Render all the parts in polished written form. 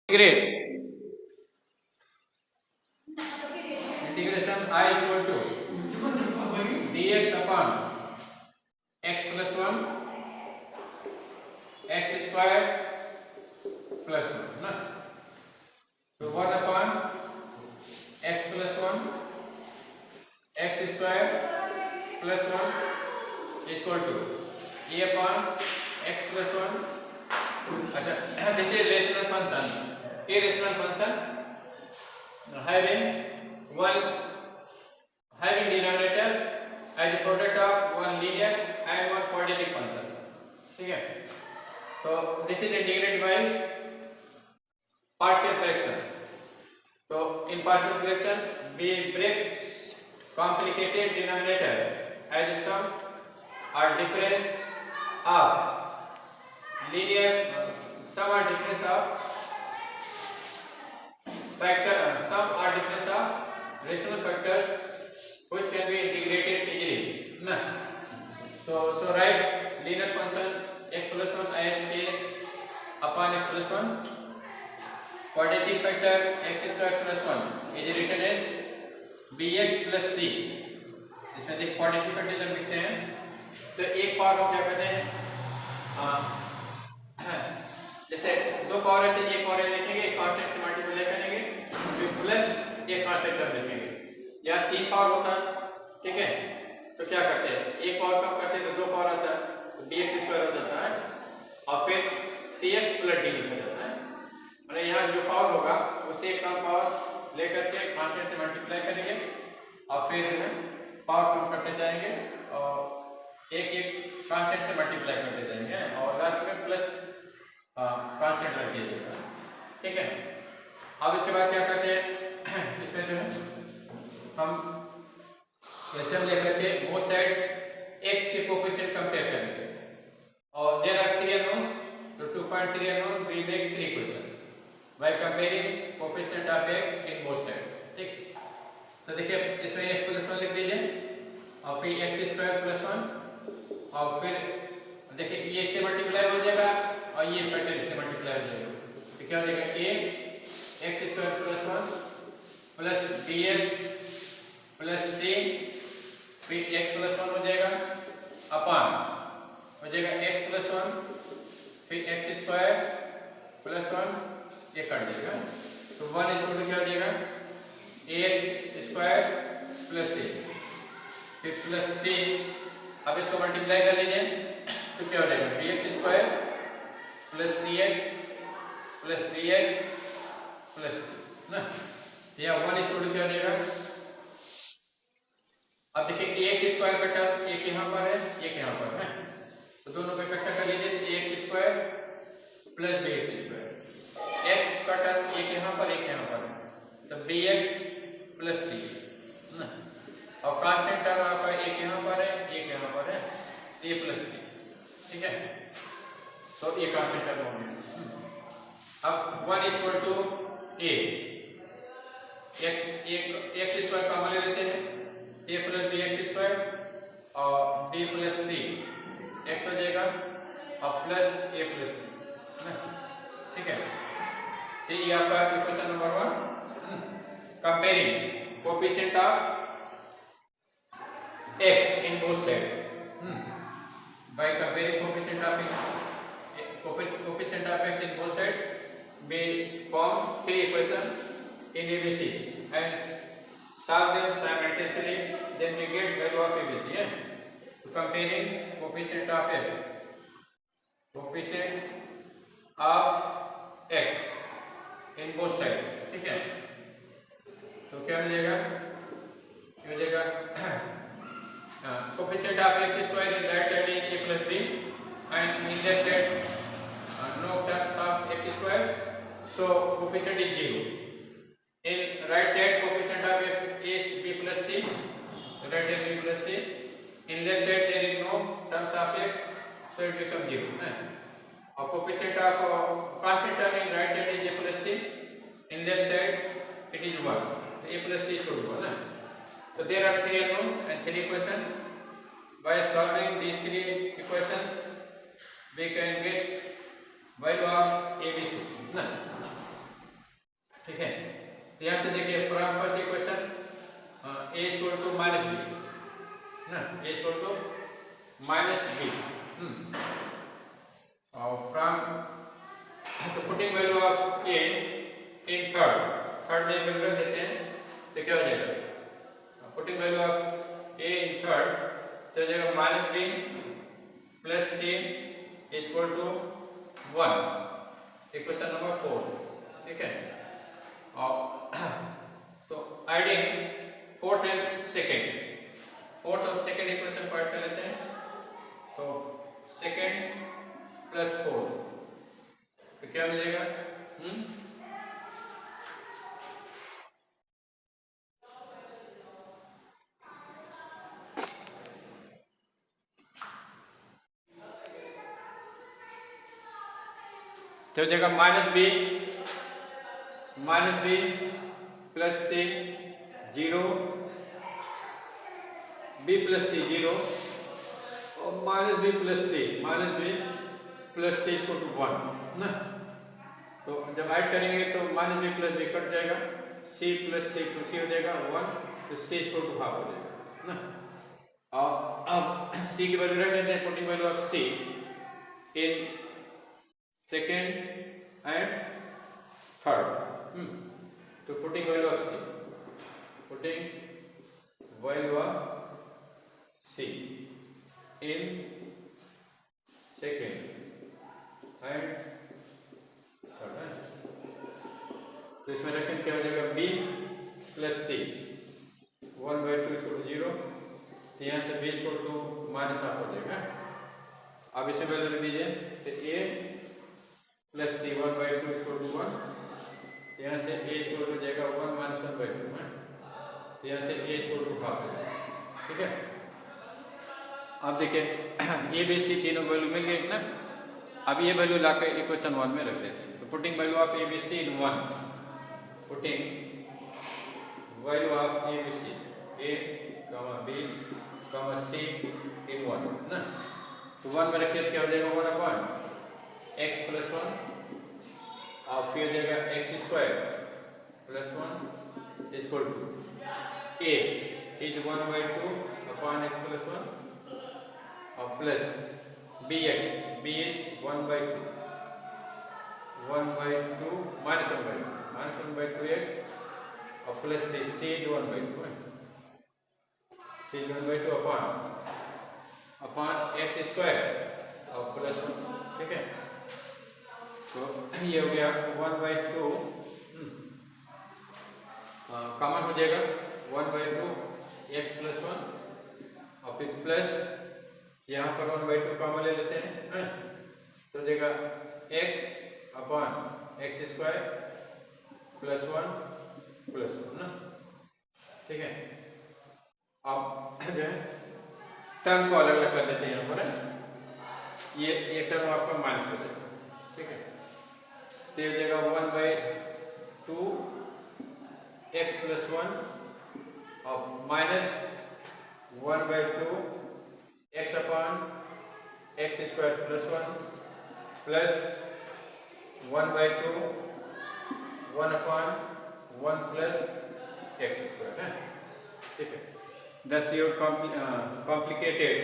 Integrate. Integration I equal to dx upon x plus 1 x square plus 1 ना तो 1 upon x plus 1 x square plus 1 equal to a upon x plus 1. अच्छा, this is rational function. Irrational function having denominator as a product of one linear and one quadratic function. ठीक है, तो this is integrated by partial fraction. तो in partial fraction we break complicated denominator as a sum or difference of linear sum or difference of factor sum or difference of rational factors which can be integrated easily na. So write linear function x plus 1 as a upon x plus 1, quadratic factor x square plus 1 is written as bx plus c. इसमें देखिए quadratic factor जब लिखते हैं तो एक power को क्या कहते हैं, जैसे दो पावर है एक और लिखेंगे, एक कांस्टेंट से मल्टीप्लाई करेंगे फिर प्लस एक कांस्टेंट कर लिखेंगे, या तीन पावर होता है. ठीक है, तो क्या करते हैं एक पावर कम करते हैं तो दो पावर आता है तो dx स्क्वायर हो जाता है और फिर cx प्लस d लिखा जाता है. मतलब यहाँ जो पावर होगा उसे एक कम पावर लेकर के कांस्टेंट से मल्टीप्लाई करेंगे और फिर पावर कम करते जाएंगे और एक एक कांस्टेंट से मल्टीप्लाई करते जाएंगे और लास्ट में प्लस कांस्टेंट रख दिया जाएगा. ठीक है, अब इसके बाद क्या करते हैं इसमें जो है हम एलसीएम लेकर के बोथ साइड x के कोएफिशिएंट कंपेयर करेंगे और देयर आर 3 अननोन्स, तो to find 3 unknown we make 3 equation by comparing coefficient of x in both side. ठीक, तो देखिए इसमें x प्लस 1 लिख दीजिए और फिर x स्क्वायर प्लस 1 और फिर देखिए ये इससे मल्टीप्लाई हो जाएगा और ये फैक्टर इससे मल्टीप्लाई हो जाएगा तो क्या हो जाएगा a x square plus 1 plus bx plus c फिर x प्लस 1 हो जाएगा अपॉन हो जाएगा x प्लस 1 फिर x स्क्वायर प्लस 1 ये कर देगा तो 1 इक्वल टू क्या हो जाएगा ax स्क्वायर प्लस c फिर प्लस c. अब इसको मल्टीप्लाई कर लीजिए तो क्या हो जाएगा bx square plus cx plus dx plus ना, यह 1 इक्वल टू क्या हो जाएगा. अब देखिए ax स्क्वायर का टर्म एक यहाँ पर है एक यहाँ पर है तो दोनों को इकट्ठा कर लीजिए ax square plus bx square, x का टर्म एक यहाँ पर एक यहाँ पर है तो bx प्लस c ना, और कांस्टेंट टर्म आपका एक यहाँ पर है एक यहाँ पर है a प्लस c. ठीक है, तो ये कांस्टेंट टर्म हो गया. अब 1 equal to a x square common ले लेते हैं a प्लस bx स्क्वायर और b प्लस c x हो जाएगा और प्लस a प्लस c. ठीक है, तो ये आपका equation number 1 comparing coefficient of x in both sides by comparing coefficient of x in both sides we form 3 equations in ABC and solve them simultaneously, then we get value of ABC. So comparing coefficient of x in both sides. ठीक है, तो क्या हो जाएगा coefficient of x square in right side is a plus b and in left side no terms of x square, so coefficient is 0. In right side coefficient of x is b plus c, right side b plus c. In left side there is no terms of x, so it becomes 0. और coefficient of constant term in right side is a plus c, in left side it is 1, so a plus c is equal to 1 ना. So there are 3 unknowns and 3 equations. By solving these 3 equations, we can get value of ABC. minus b. From the putting value of a in third में value रख देते हैं तो क्या हो जाएगा putting value of a in third तो हो जाएगा minus B plus C equal to 1 equation number 4 ठीक है। और तो एडिंग फोर्थ और सेकेंड इक्वेशन पॉइंट कर लेते हैं तो सेकेंड प्लस फोर्थ तो क्या मिलेगा तो जगह minus B plus C 0 B plus C 0 और minus B plus C equal to 1 ना। तो जब ऐड करेंगे तो minus B plus B cut जाएगा सी प्लस सी टू सी हो जाएगा 1 तो सी इक्वल टू हाफ हो जाएगा ना। और अब सी की वैल्यू रख देते हैं putting value of c in second and third तो putting value of c in second and third तो इसमें रखें क्या हो जाएगा b plus c 1/2 equal to 0 तो यहाँ से b equal to minus half हो जाएगा। अब इसे वैल्यू लिख दीजिए तो a plus c 1/2 equal to 1 यहाँ से a इक्वल टू जाएगा 1 माइनस 1/2 तो यहाँ से a इक्वल टू हाफ हो जाएगा ठीक है। अब देखिए ए बी सी तीनों वैल्यू मिल गई ना। अब ये वैल्यू लाकर इक्वेशन 1 में रख देते हैं तो putting value of a b c in 1 putting value of a b c a b c in 1 ना। तो 1 में रखिए क्या हो जाएगा 1 अपॉन एक्स प्लस 1 और फिर हो जाएगा x square plus 1 equal to a is 1/2 upon x plus 1 और plus b is 1/2 minus 1/2 x और plus c is 1/2 upon x square और प्लस 1 ठीक है। तो ये हो गया 1/2 कॉमन हो जाएगा 1/2 एक्स प्लस 1 और फिर प्लस यहाँ पर 1/2 कॉमन ले लेते हैं तो हो जाएगा x upon x square plus 1 ना ठीक है। अब जो है टर्म को अलग अलग कर देते हैं यहाँ पर ये टर्म आपका माइनस हो जाएगा ठीक है। तो हो जाएगा 1/2 एक्स प्लस 1 और minus 1/2 x upon x square plus 1 plus 1/2 1 upon 1 plus x square है ठीक है। Thus your complicated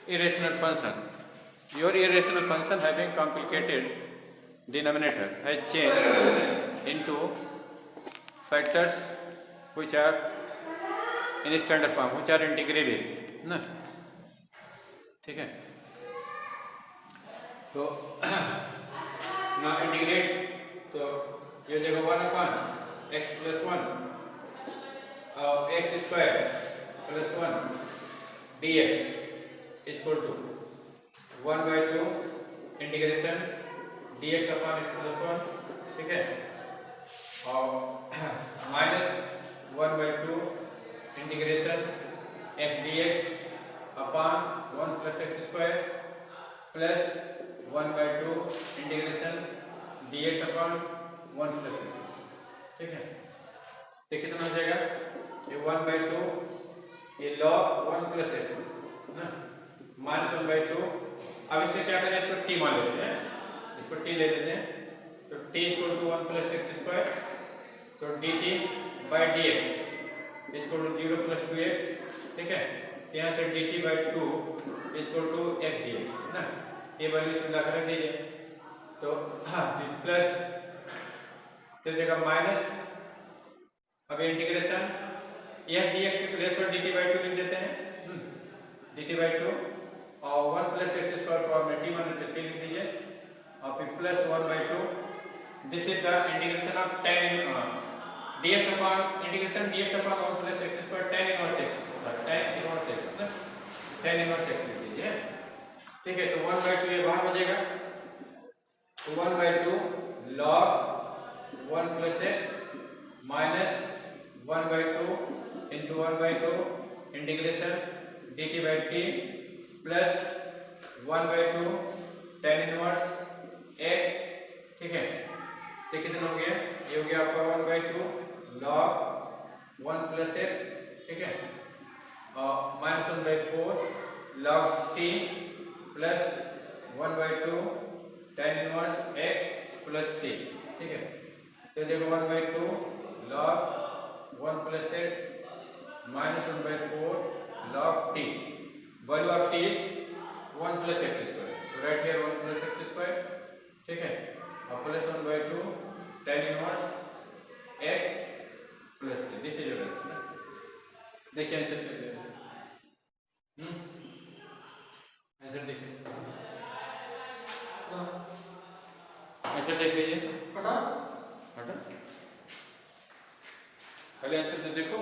irrational function having complicated denominator has changed into factors which are in standard form which are integrable ना ठीक है। तो ना integrate तो ये देखो 1 अपॉन एक्स प्लस 1 और x square plus 1 dx equal to 1/2 integration dx upon x plus 1 ठीक है और minus 1/2 integration x dx upon 1 plus x square plus 1/2 integration dx upon 1 plus x ठीक है। तो कितना हो जाएगा ये 1/2 ये log 1 प्लस एक्स ना माइनस 1/2। अब इसमें क्या करें इसको t मान लेते हैं इसको t ले लेते हैं तो t equal to 1 plus x square तो dt by dx equal to 0 plus 2x ठीक है। यहाँ से dt by 2 equal to x dx ना, ये वैल्यू इसमें ला कर रख दीजिए। तो हाँ प्लस तो जगह माइनस, अब इंटीग्रेशन f dx की प्लेस पर dt बाई 2 लिख देते हैं, dt बाई 2 और 1 प्लस एक्स स्क्वायर पावर में t मान लिख दीजिए और फिर plus 1 by 2। This is the integration of tan dx upon integration dx upon 1 plus x square tan inverse x, tan inverse x ना, tan इनवर्स x लिख दीजिए। ठीक है, तो 1 बाई 2 ये बाहर बचेगा, तो 1 by 2 log 1 plus x minus 1 by 2 into 1 by 2 integration dt by t plus 1 by 2 tan inverse x। ठीक है, तो कितना हो गया, ये हो गया आपका 1 बाई 2 log 1 प्लस एक्स, ठीक है, और minus 1 by 4 log t plus 1 by 2 tan inverse x plus c। ठीक है, तो देखो 1 by 2 log 1 plus x minus 1 by 4 log t, value of t is 1 plus x square, तो right here 1 plus x square. ठीक है, और plus 1 by 2 tan inverse x plus c, this is your answer. देखिए answer क्या है, answer देखिए, answer देख लीजिए, हटा पहले आंसर तो देखो।